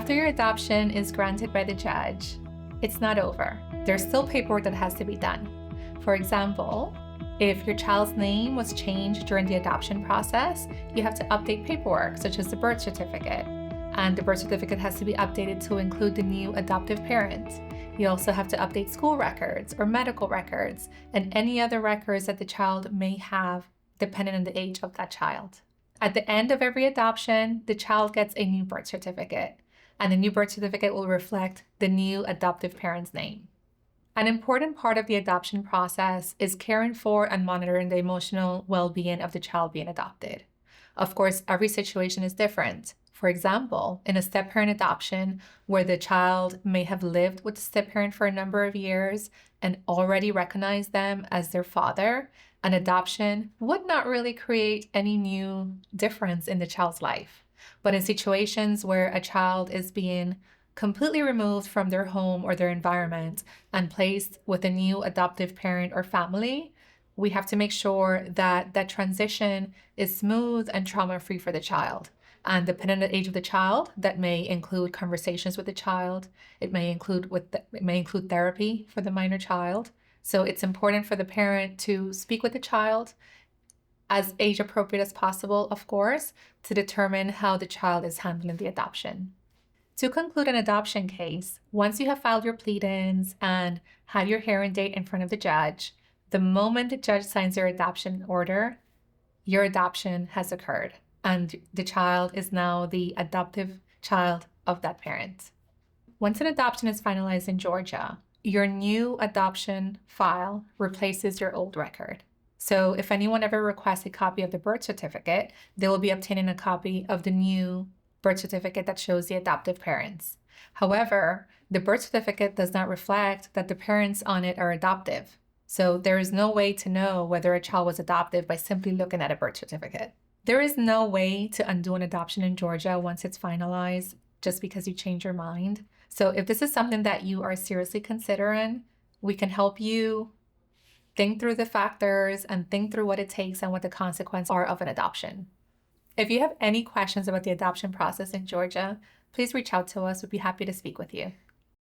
After your adoption is granted by the judge, it's not over. There's still paperwork that has to be done. For example, if your child's name was changed during the adoption process, you have to update paperwork, such as the birth certificate. And the birth certificate has to be updated to include the new adoptive parent. You also have to update school records or medical records and any other records that the child may have depending on the age of that child. At the end of every adoption, the child gets a new birth certificate, and the new birth certificate will reflect the new adoptive parent's name. An important part of the adoption process is caring for and monitoring the emotional well-being of the child being adopted. Of course, every situation is different. For example, in a step-parent adoption, where the child may have lived with the step-parent for a number of years and already recognize them as their father, an adoption would not really create any new difference in the child's life. But in situations where a child is being completely removed from their home or their environment and placed with a new adoptive parent or family, we have to make sure that that transition is smooth and trauma-free for the child. And depending on the age of the child, that may include conversations with the child. It may include therapy for the minor child. So it's important for the parent to speak with the child as age appropriate as possible, of course, to determine how the child is handling the adoption. To conclude an adoption case, once you have filed your pleadings and had your hearing date in front of the judge, the moment the judge signs your adoption order, your adoption has occurred, and the child is now the adoptive child of that parent. Once an adoption is finalized in Georgia, your new adoption file replaces your old record. So if anyone ever requests a copy of the birth certificate, they will be obtaining a copy of the new birth certificate that shows the adoptive parents. However, the birth certificate does not reflect that the parents on it are adoptive. So there is no way to know whether a child was adopted by simply looking at a birth certificate. There is no way to undo an adoption in Georgia once it's finalized just because you change your mind. So if this is something that you are seriously considering, we can help you think through the factors and think through what it takes and what the consequences are of an adoption. If you have any questions about the adoption process in Georgia, please reach out to us. We'd be happy to speak with you.